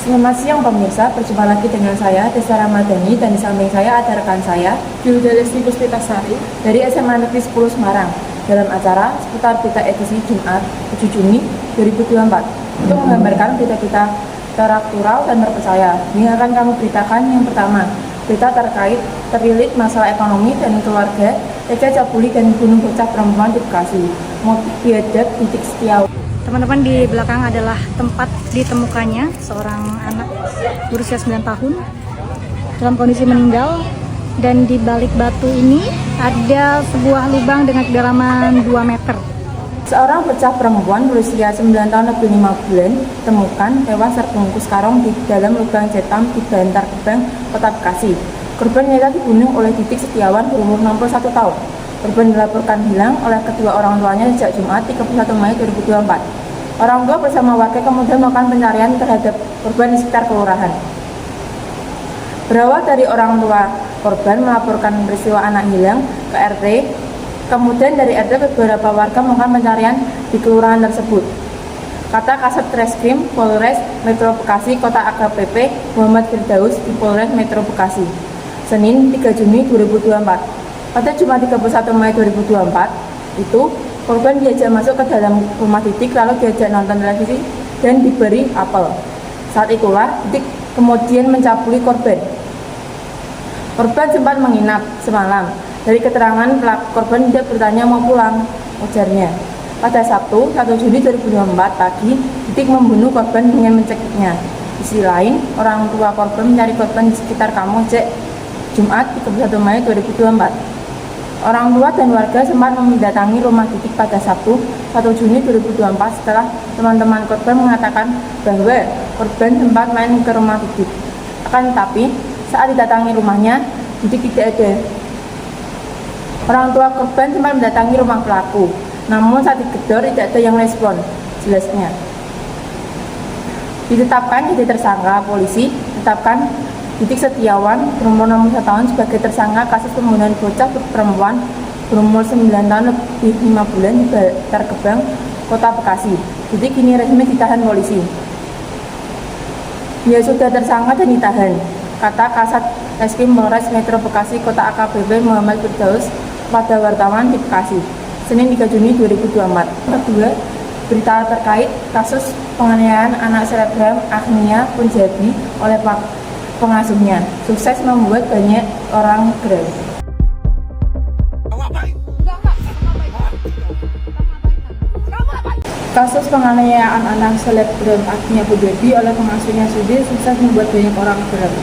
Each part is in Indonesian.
Selamat siang pemirsa, berjumpa lagi dengan saya Desa Ramadhani dan di samping saya ada rekan saya Yulda Lesti Puspitasari dari SMA Negeri 10 Semarang dalam acara seputar berita edisi Jumat 7 Juni 2024 untuk menggambarkan berita-berita teraktual dan terpercaya. Ini akan kami beritakan yang pertama, berita terkait terlilit masalah ekonomi dan keluarga Eka Cabuli dan bunuh bocah perempuan di Bekasi. Motif biadab Titik Setiawan. Teman-teman, di belakang adalah tempat ditemukannya seorang anak berusia 9 tahun dalam kondisi meninggal, dan di balik batu ini ada sebuah lubang dengan kedalaman 2 meter. Seorang bocah perempuan berusia 9 tahun lebih 5 bulan ditemukan tewas terbungkus karung di dalam lubang jetam di Bantar Gebang, Kota Bekasi. Korban nyata dibunuh oleh Titik Setiawan berumur 61 tahun. Korban dilaporkan hilang oleh kedua orang tuanya sejak Jumat 31 Mei 2024. Orang tua bersama warga kemudian melakukan pencarian terhadap korban di sekitar kelurahan. Berawal dari orang tua korban melaporkan peristiwa anak hilang ke RT, kemudian dari RT beberapa warga melakukan pencarian di kelurahan tersebut. Kata Kasat Reskrim Polres Metro Bekasi Kota AKBP Muhammad Firdaus di Polres Metro Bekasi, Senin 3 Juni 2024. Pada Jumat 31 Mei 2024, itu korban diajak masuk ke dalam rumah Titik lalu diajak nonton televisi dan diberi apel. Saat itulah Titik kemudian mencabuli korban. Korban sempat menginap semalam. Dari keterangan pelaku korban dia bertanya mau pulang, ujarnya. Pada Sabtu 1 Juni 2024 pagi, Titik membunuh korban dengan mencekiknya. Di sisi lain, orang tua korban mencari korban di sekitar Kamojek Jumat 31 Mei 2024. Orang tua dan warga sempat mendatangi rumah Titik pada Sabtu 1 Juni 2024 setelah teman-teman korban mengatakan bahwa korban sempat main ke rumah Titik. Akan tetapi, saat didatangi rumahnya, Titik tidak ada. Orang tua korban sempat mendatangi rumah pelaku, namun saat digedor tidak ada yang respon, jelasnya. Ditetapkan jadi tersangka, polisi tetapkan Titik Setiawan berumur 61 tahun sebagai tersangka kasus pembunuhan bocah perempuan berumur 9 tahun lebih 5 bulan di Bantar Gebang, Kota Bekasi. Titik kini resmi ditahan polisi. Dia sudah tersangka dan ditahan, kata Kasat Reskrim Polres Metro Bekasi Kota AKBP Muhammad Firdaus pada wartawan di Bekasi, Senin 3 Juni 2024. Kedua, berita terkait kasus penganiayaan anak selebgram Agnia Punjabi oleh pengasuhnya sukses membuat banyak orang geram. Kasus penganiayaan anak selebgram Agnia Punjabi oleh pengasuhnya sendiri sukses membuat banyak orang geram.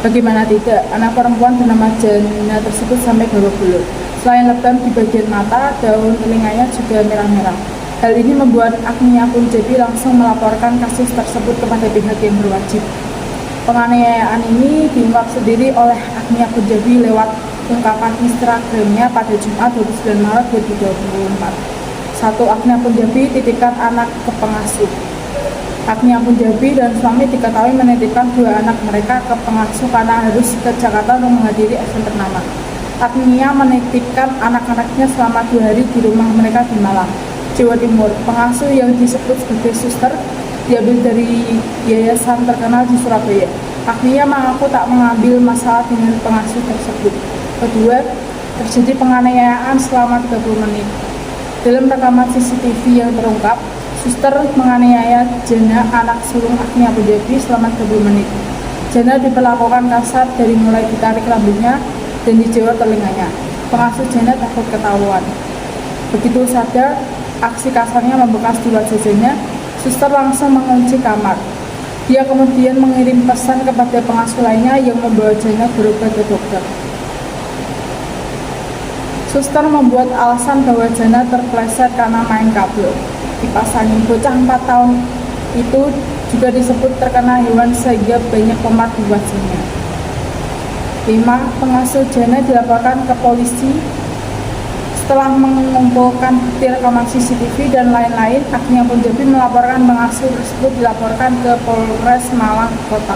Bagaimana tidak, anak perempuan bernama Jana tersebut sampai babak belur. Selain lebam di bagian mata, daun telinganya juga merah-merah. Hal ini membuat Agnia Punjabi langsung melaporkan kasus tersebut kepada pihak yang berwajib. Penganiayaan ini diungkap sendiri oleh Agnia Punjabi lewat ungkapan Instagramnya pada Jumat 29 Maret 2024. 1. Agnia Punjabi titipkan anak ke pengasuh. Agnia Punjabi dan suami diketahui menitipkan 2 anak mereka ke pengasuh karena harus ke Jakarta untuk menghadiri event ternama. Agnia menitipkan anak-anaknya selama 2 hari di rumah mereka di Malang, Jawa Timur. Pengasuh yang disebut sebagai suster diambil dari yayasan terkenal di Surabaya. Agnia mengaku tak mengambil masalah dengan pengasuh tersebut. Kedua, terjadi penganiayaan selama 30 menit. Dalam rekaman CCTV yang terungkap, suster menganiaya Jana, anak sulung Agnia Punjabi, selama 30 menit. Jana diperlakukan kasar dari mulai ditarik rambutnya dan dijewar telinganya. Pengasuh Jana takut ketahuan. Begitu sadar aksi kasarnya membekas di wajah Jana, suster langsung mengunci kamar. Dia kemudian mengirim pesan kepada pengasuh lainnya yang membawa Jana berobat ke dokter. Suster membuat alasan bahwa Jana terpleset karena main kabel dipasangin. Bocah 4 tahun itu juga disebut terkena hewan sehingga banyak lemak di wajahnya. 5. Pengasuh Jana dilaporkan ke polisi. Setelah mengumpulkan bukti rekaman CCTV dan lain-lain, Agnia Punjabi melaporkan pengasuh tersebut dilaporkan ke Polres Malang Kota.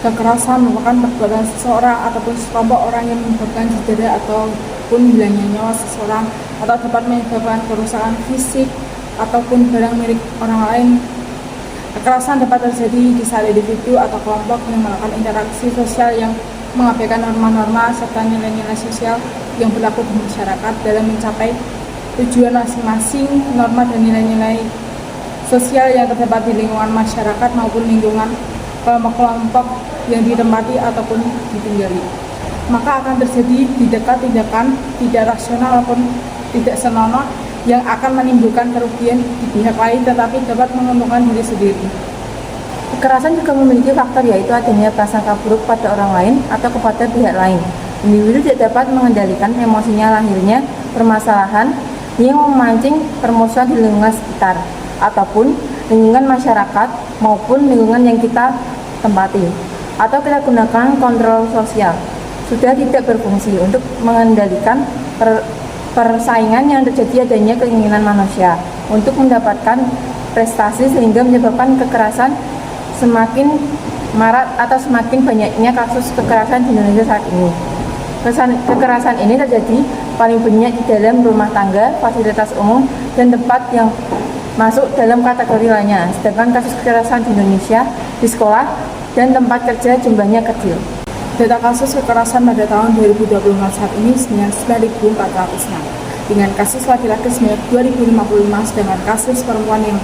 Kekerasan merupakan perbuatan seseorang ataupun sekelompok orang yang menyebabkan cedera ataupun hilangnya nyawa seseorang atau dapat menyebabkan kerusakan fisik ataupun barang milik orang lain Kekerasan dapat terjadi di saat individu atau kelompok yang melakukan interaksi sosial yang mengabaikan norma-norma serta nilai-nilai sosial yang berlaku di masyarakat dalam mencapai tujuan masing-masing. Norma dan nilai-nilai sosial yang terdapat di lingkungan masyarakat maupun lingkungan kelompok-kelompok yang ditempati ataupun ditinggali. Maka akan terjadi tindakan tidak rasional ataupun tidak senonoh yang akan menimbulkan kerugian di pihak lain tetapi dapat menguntungkan diri sendiri. Kekerasan juga memiliki faktor yaitu adanya prasangka buruk pada orang lain atau kepada pihak lain. Individu tidak dapat mengendalikan emosinya, lahirnya permasalahan yang memancing permusuhan di lingkungan sekitar ataupun lingkungan masyarakat maupun lingkungan yang kita tempati atau kita gunakan kontrol sosial sudah tidak berfungsi untuk mengendalikan persaingan yang terjadi adanya keinginan manusia untuk mendapatkan prestasi sehingga menyebabkan kekerasan semakin marak atau semakin banyaknya kasus kekerasan di Indonesia saat ini. Kekerasan ini terjadi paling banyak di dalam rumah tangga, fasilitas umum, dan tempat yang masuk dalam kategori lainnya. Sedangkan kasus kekerasan di Indonesia di sekolah dan tempat kerja jumlahnya kecil. Data kasus kekerasan pada tahun 2024 saat ini sebanyak 9.406, dengan kasus laki-laki sebanyak 2.055, sedangkan kasus perempuan yang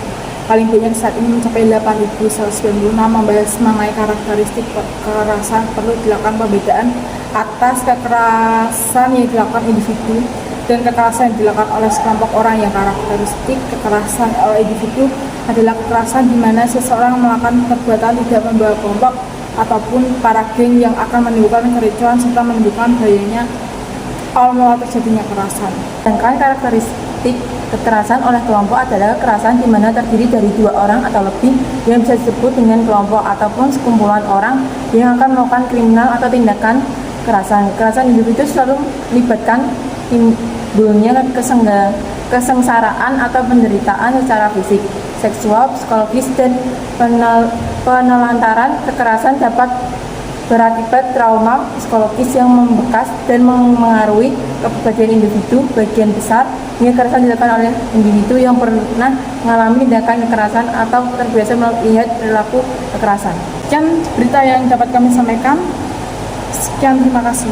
paling banyak saat ini mencapai 8.196. Membahas mengenai karakteristik kekerasan, perlu dilakukan pembedaan atas kekerasan yang dilakukan individu dan kekerasan yang dilakukan oleh sekelompok orang. Yang karakteristik kekerasan oleh individu adalah kekerasan di mana seseorang melakukan perbuatan tidak membawa kelompok ataupun para geng yang akan menimbulkan kericuan serta menimbulkan bahayanya awal mula terjadinya kekerasan. Sedangkan karakteristik kekerasan oleh kelompok adalah kekerasan di mana terdiri dari 2 orang atau lebih yang bisa disebut dengan kelompok ataupun sekumpulan orang yang akan melakukan kriminal atau tindakan kekerasan. Kekerasan individu selalu melibatkan timbulnya kesengsaraan atau penderitaan secara fisik, seksual, psikologis, dan penelantaran. Kekerasan dapat berakibat trauma psikologis yang membekas dan mengaruhi kepribadian individu. Bagian besar kekerasan dilakukan oleh individu yang pernah mengalami tindakan kekerasan atau terbiasa melihat perilaku kekerasan. Sekian berita yang dapat kami sampaikan. Sekian, terima kasih.